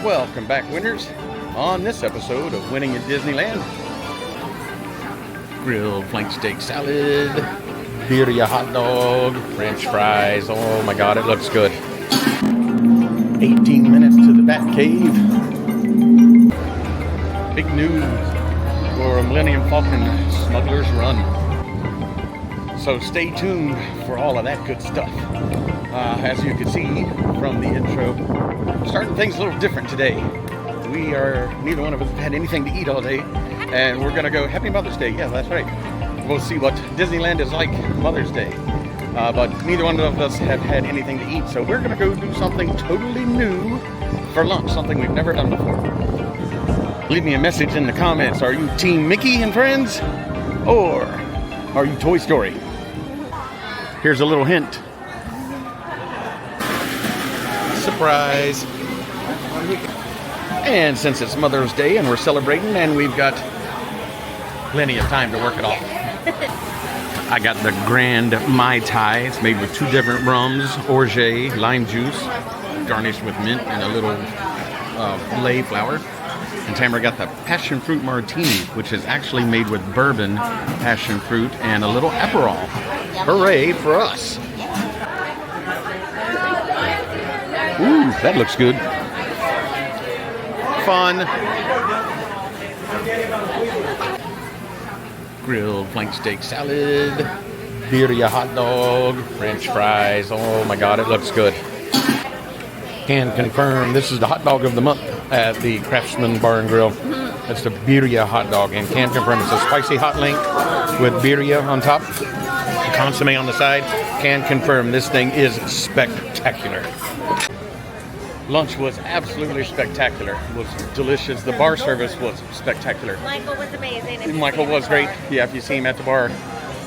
Welcome back, winners. On this episode of Winning at Disneyland, grilled flank steak salad, birria hot dog, french fries. Oh my god, it looks good. 18 minutes to the Bat Cave. Big news for Millennium Falcon Smuggler's Run. So stay tuned for all of that good stuff. As you can see from the intro, starting things a little different today. Neither one of us had anything to eat all day, and we're gonna go Happy Mother's Day. Yeah, that's right. We'll see what Disneyland is like Mother's Day. But neither one of us have had anything to eat, so we're gonna go do something totally new for lunch, something we've never done before. Leave me a message in the comments. Are you Team Mickey and Friends, or are you Toy Story? Here's a little hint. Surprise. And since it's Mother's Day and we're celebrating and we've got plenty of time to work it off, I got the Grand Mai Tai. It's made with 2 different rums, orgeat, lime juice, garnished with mint and a little lei flour. And Tamara got the passion fruit martini, which is actually made with bourbon, passion fruit, and a little Aperol. Hooray for us. Ooh, that looks good. Fun. Grilled flank steak salad, birria hot dog, french fries. Oh my god, it looks good. Can confirm this is the hot dog of the month at the Craftsman Bar and Grill. That's the birria hot dog, and can confirm it's a spicy hot link with birria on top, consomme on the side. Can confirm this thing is spectacular. Lunch was absolutely spectacular. It was delicious. The bar service was spectacular. Michael was amazing. Michael was great. Yeah, if you see him at the bar,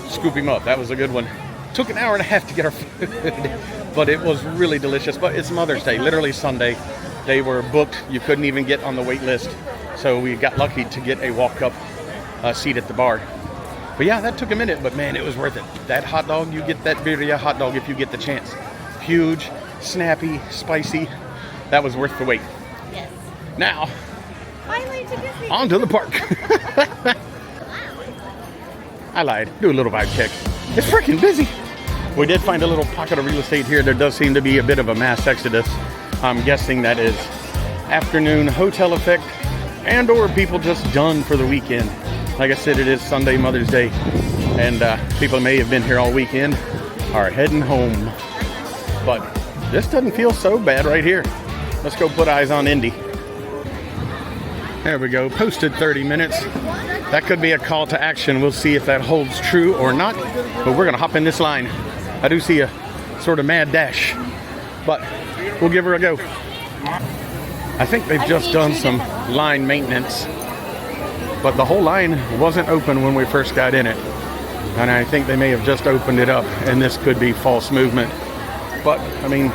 scoop him up. That was a good one. Took an hour and a half to get our food, but it was really delicious. But it's Mother's Day, literally Sunday. They were booked. You couldn't even get on the wait list. So we got lucky to get a walk-up seat at the bar. But yeah, that took a minute, but man, it was worth it. That hot dog, you get that birria hot dog if you get the chance. Huge, snappy, spicy. That was worth the wait. Yes. Now, finally to Disney. On to the park. I lied. Do a little vibe check. It's freaking busy. We did find a little pocket of real estate here. There does seem to be a bit of a mass exodus. I'm guessing that is afternoon hotel effect and or people just done for the weekend. Like I said, it is Sunday, Mother's Day, and people may have been here all weekend are heading home. But this doesn't feel so bad right here. Let's go put eyes on Indy. There we go, posted 30 minutes. That could be a call to action. We'll see if that holds true or not. But we're gonna hop in this line. I do see a sort of mad dash, but we'll give her a go. I think they've just done some line maintenance, but the whole line wasn't open when we first got in it. And I think they may have just opened it up, and this could be false movement. But, I mean,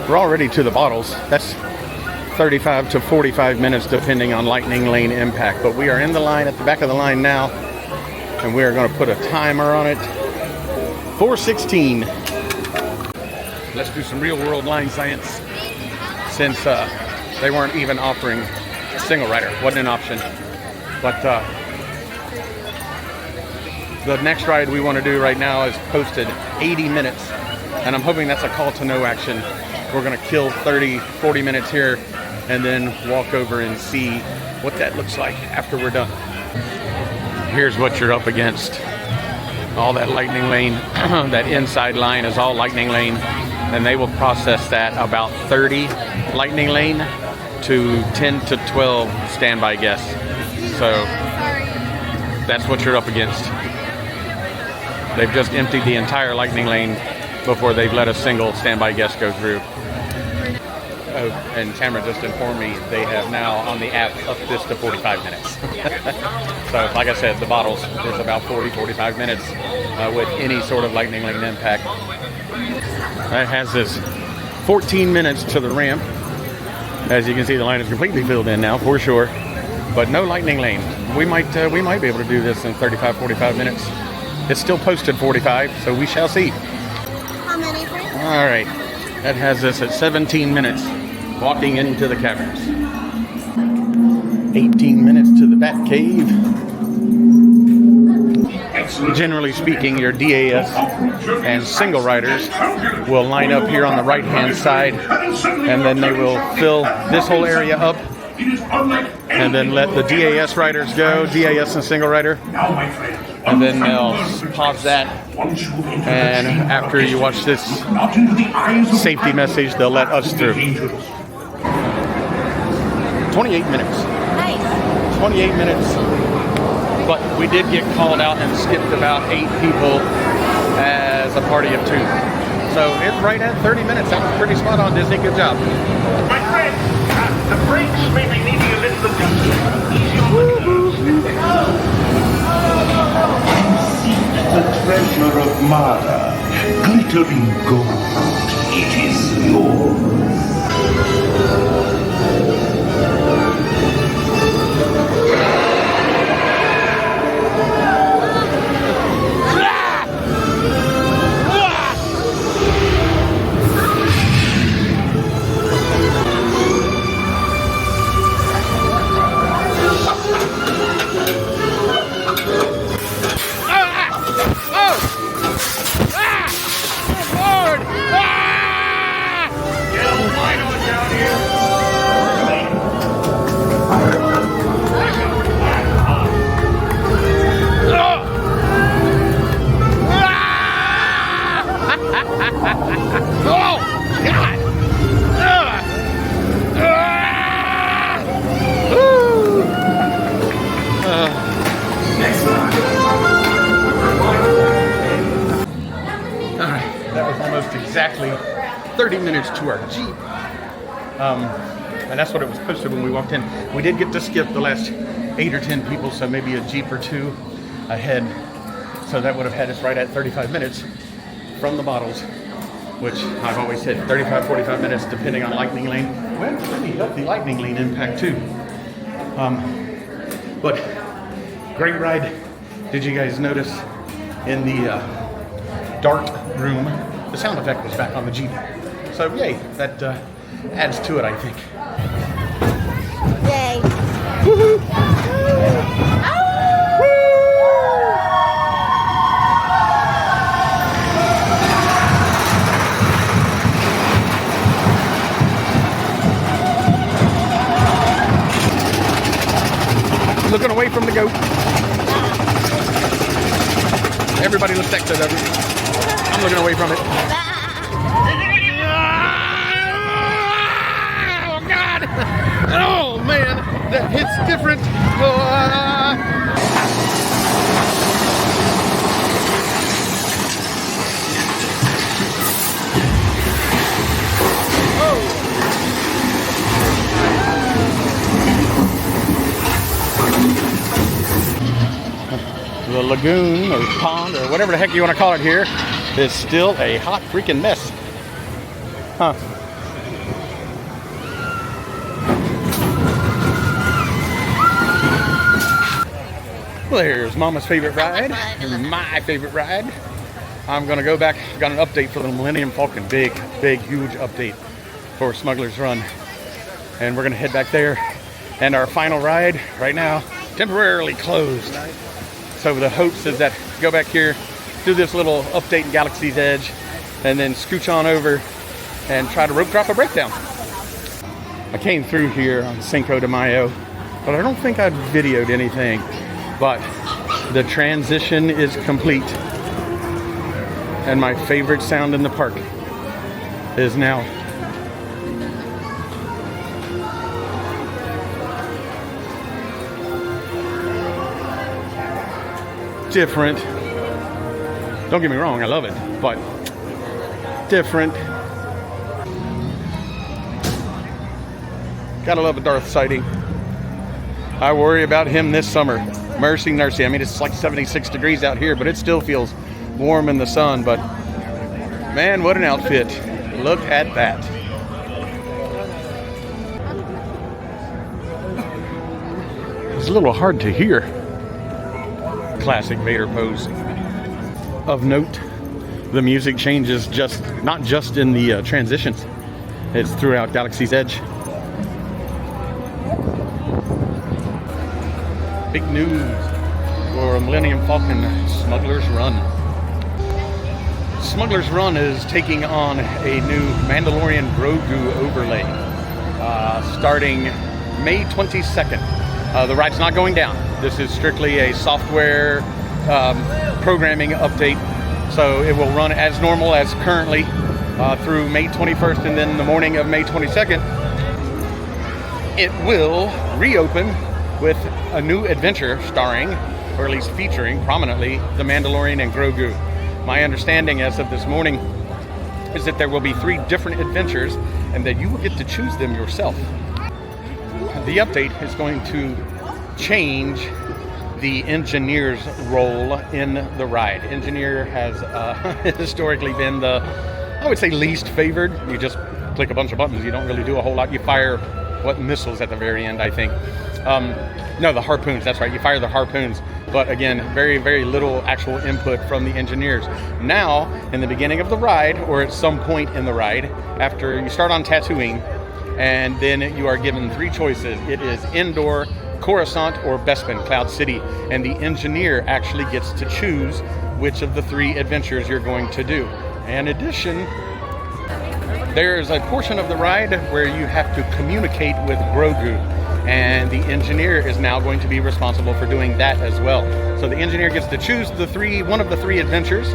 we're already to the bottles. That's 35 to 45 minutes depending on lightning lane impact. But we are in the line, at the back of the line now, and we are going to put a timer on it. 4:16. Let's do some real world line science. Since they weren't even offering a single rider, wasn't an option. But the next ride we want to do right now is posted 80 minutes. And I'm hoping that's a call to no action. We're gonna kill 30, 40 minutes here and then walk over and see what that looks like after we're done. Here's what you're up against. All that lightning lane, that inside line is all lightning lane, and they will process that about 30 lightning lane to 10 to 12 standby guests. So that's what you're up against. They've just emptied the entire lightning lane before they've let a single standby guest go through. Oh, and Tamara just informed me they have now on the app up this to 45 minutes. So like I said, the bottles is about 40-45 minutes with any sort of lightning lane impact. That has this 14 minutes to the ramp. As you can see, the line is completely filled in now for sure, but no lightning lane. We might be able to do this in 35-45 minutes. It's still posted 45, so we shall see. How many, friends? All right, that has us at 17 minutes. walking into the caverns. 18 minutes to the Bat Cave. Generally speaking, your DAS and single riders will line up here on the right-hand side, and then they will fill this whole area up, and then let the DAS riders go, DAS and single rider, and then they'll pause that, and after you watch this safety message, they'll let us through. 28 minutes. Nice. 28 minutes. But we did get called out and skipped about 8 people as a party of 2. So it's right at 30 minutes. That was pretty spot on, Disney. Good job. My friend, the brakes may be needing a little attention. Easy on the Seek the treasure of Mother, glittering gold. It is yours. Exactly 30 minutes to our Jeep. And that's what it was posted when we walked in. We did get to skip the last 8 or 10 people, so maybe a Jeep or 2 ahead. So that would have had us right at 35 minutes from the bottles, which I've always said 35, 45 minutes depending on lightning lane. Well, pretty healthy lightning lane impact too. But great ride. Did you guys notice in the dart room, the sound effect was back on the Jeep? So yay, that adds to it, I think. Yay. Looking away from the goat. Everybody looks excited over it. I'm looking away from it. Oh God! Oh man, that hits different. The lagoon or pond or whatever the heck you want to call it here is still a hot freaking mess. Huh. Well, there's Mama's favorite ride and my favorite ride. I'm going to go back. Got an update for the Millennium Falcon. Big, huge update for Smuggler's Run. And we're going to head back there. And our final ride right now, temporarily closed. So the hopes is that go back here, do this little update in Galaxy's Edge, and then scooch on over and try to rope drop a breakdown. I came through here on Cinco de Mayo, but I don't think I videoed anything. But the transition is complete. And my favorite sound in the park is now. Different. Don't get me wrong, I love it, but different. Gotta love a Darth sighting. I worry about him this summer. Mercy. I mean, it's like 76 degrees out here, but it still feels warm in the sun. But man, what an outfit. Look at that. It's a little hard to hear. Classic Vader pose. Of note, the music changes not just in the transitions, It's throughout Galaxy's Edge. Big news for Millennium Falcon Smuggler's Run. Smuggler's Run is taking on a new Mandalorian Grogu overlay starting May 22nd. The ride's not going down. This is strictly a software programming update. So it will run as normal as currently through May 21st, and then the morning of May 22nd, it will reopen with a new adventure starring, or at least featuring prominently, the Mandalorian and Grogu. My understanding as of this morning is that there will be 3 different adventures and that you will get to choose them yourself. The update is going to change the engineer's role in the ride. Engineer has historically been the, I would say, least favored. You just click a bunch of buttons. You don't really do a whole lot. You fire, missiles at the very end, I think. No, the harpoons, that's right. You fire the harpoons. But again, very, very little actual input from the engineers. Now, in the beginning of the ride, or at some point in the ride, after you start on Tatooine, and then you are given 3 choices. It is Endor, Coruscant, or Bespin, Cloud City. And the engineer actually gets to choose which of the 3 adventures you're going to do. In addition, there's a portion of the ride where you have to communicate with Grogu. And the engineer is now going to be responsible for doing that as well. So the engineer gets to choose one of the 3 adventures,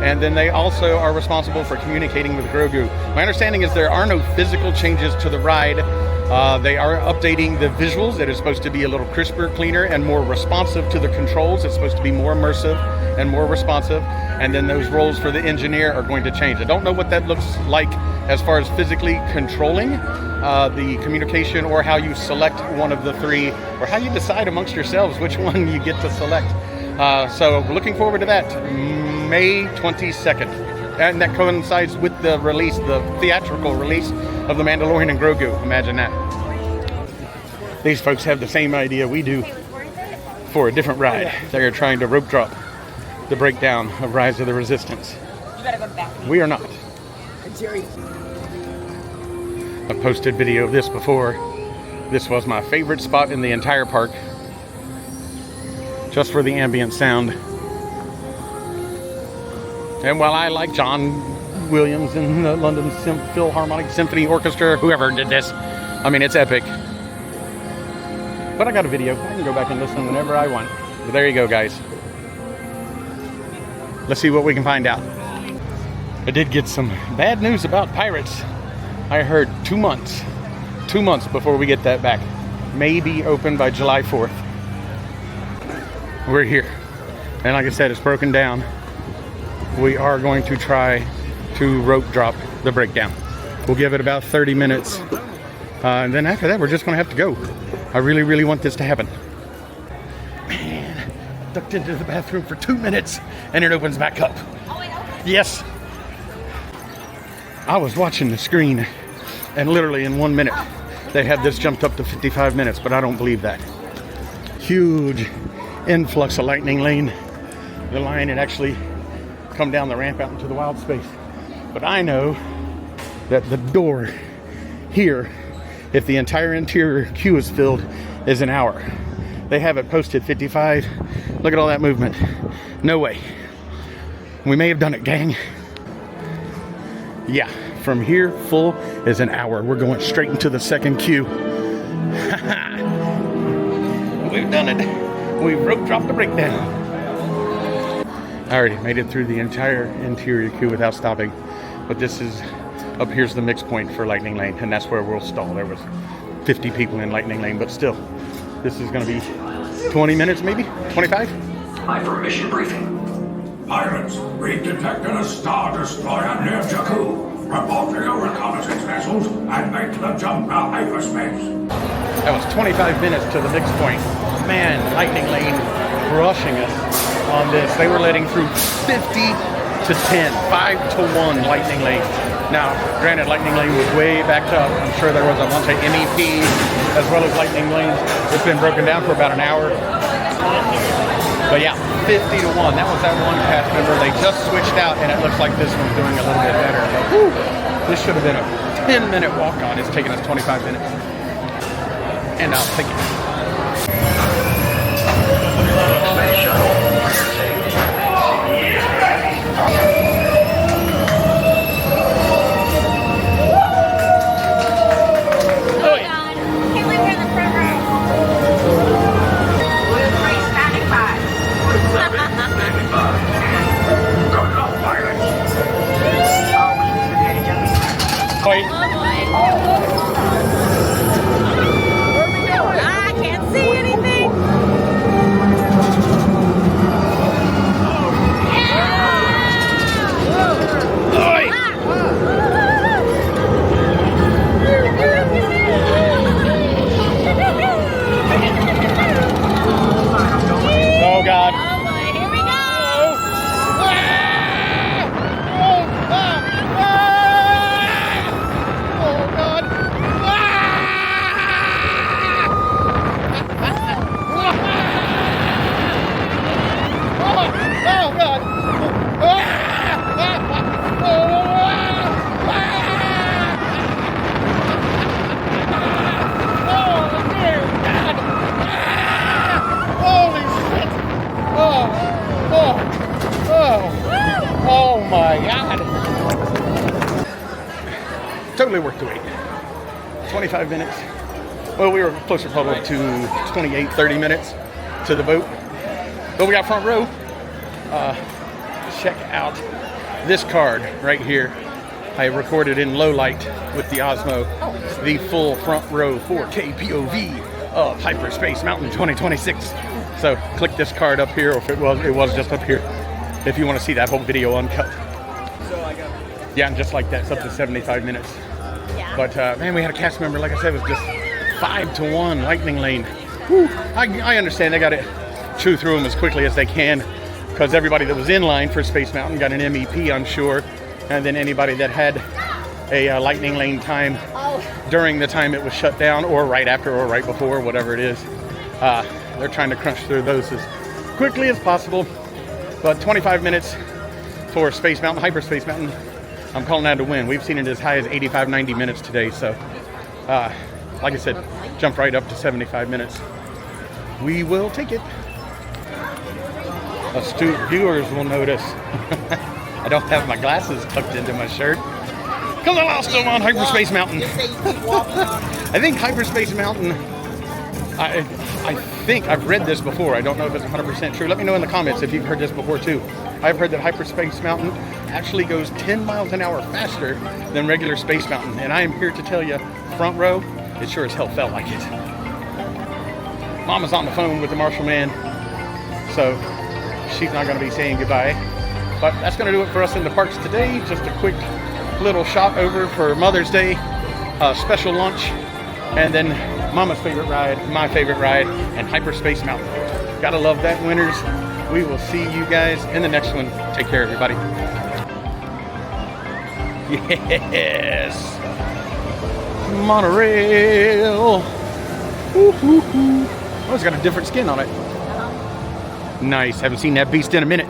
and then they also are responsible for communicating with Grogu. My understanding is there are no physical changes to the ride. They are updating the visuals. It is supposed to be a little crisper, cleaner, and more responsive to the controls. It's supposed to be more immersive and more responsive. And then those roles for the engineer are going to change. I don't know what that looks like as far as physically controlling the communication, or how you select one of the 3, or how you decide amongst yourselves which one you get to select. So looking forward to that, May 22nd. And that coincides with the release, the theatrical release of The Mandalorian and Grogu. Imagine that. These folks have the same idea we do for a different ride. They're trying to rope drop the breakdown of Rise of the Resistance. You gotta go back. We are not. I've posted video of this before. This was my favorite spot in the entire park, just for the ambient sound. And while I like John Williams and the London Philharmonic Symphony Orchestra, whoever did this, I mean, it's epic. But I got a video. I can go back and listen whenever I want. But there you go, guys. Let's see what we can find out. I did get some bad news about pirates. I heard 2 months. 2 months before we get that back. Maybe open by July 4th. We're here. And like I said, it's broken down. We are going to try to rope drop the breakdown. We'll give it about 30 minutes. And then after that, we're just going to have to go. I really, really want this to happen. Man, I ducked into the bathroom for 2 minutes and it opens back up. Yes. I was watching the screen, and literally in 1 minute, they had this jumped up to 55 minutes, but I don't believe that. Huge influx of lightning lane. The line had actually come down the ramp out into the wild space. But I know that the door here, if the entire interior queue is filled, is an hour. They have it posted 55. Look at all that movement. No way. We may have done it, gang. Yeah, from here, full is an hour. We're going straight into the second queue. We've done it. We've rope dropped the breakdown. I already made it through the entire interior queue without stopping. But this is, up here's the mix point for Lightning Lane, and that's where we'll stall. There was 50 people in Lightning Lane, but still, this is going to be 20 minutes, maybe? 25? Time for mission briefing. Pirates, we've detected a Star Destroyer near Jakku. Report to your reconnaissance vessels and make the jump to hyperspace. That was 25 minutes to the mix point. Man, Lightning Lane crushing us on this. They were letting through 50 to 10, 5 to 1 Lightning Lane. Now, granted, Lightning Lane was way backed up. I'm sure there was a bunch of MEPs as well as Lightning Lanes. It's been broken down for about an hour. But yeah, 50 to 1. That was that one cast member. They just switched out, and it looks like this one's doing a little bit better. But whew, this should have been a 10-minute walk on. It's taking us 25 minutes. And I'll take it. Space shuttle for your safety. Oh my God. Can't wait for the front row. Standing by. Standing by. Good luck, pilots. Wait. Oh boy. I can't see anything. Oh God. Oh boy, here we go. Oh God. Oh God. Oh dear God. Holy shit. Oh my God. Totally worth the wait. 25 minutes. Well, we were closer probably to 28, 30 minutes to the boat. But we got front row. Check out this card right here. I recorded in low light with the Osmo the full front row 4K POV of Hyperspace Mountain 2026. So click this card up here, or if it was just up here, if you want to see that whole video uncut. Yeah, and just like that, it's up to 75 minutes. Yeah. But man, we had a cast member, like I said, it was just 5-1 lightning lane. Whew. I understand they got to chew through them as quickly as they can, because everybody that was in line for Space Mountain got an MEP, I'm sure, and then anybody that had a lightning lane time during the time it was shut down, or right after, or right before, whatever it is, they're trying to crunch through those as quickly as possible. But 25 minutes for Space Mountain, Hyperspace Mountain, I'm calling that a win. We've seen it as high as 85, 90 minutes today. So, like I said, jumped right up to 75 minutes. We will take it. Astute viewers will notice I don't have my glasses tucked into my shirt because I lost them on Hyperspace Mountain. I think Hyperspace Mountain, I think I've read this before. I don't know if it's 100% true. Let me know in the comments if you've heard this before too. I've heard that Hyperspace Mountain actually goes 10 miles an hour faster than regular Space Mountain. And I am here to tell you, front row, it sure as hell felt like it. Mama's on the phone with the Marshall man, so she's not going to be saying goodbye. But that's going to do it for us in the parks today. Just a quick little shot over for Mother's Day, special lunch, and then Mama's favorite ride, my favorite ride, and Hyperspace Mountain. Gotta love that, winners. We will see you guys in the next one. Take care, everybody. Yes! Monorail! Oh, it's got a different skin on it. Nice. Haven't seen that beast in a minute.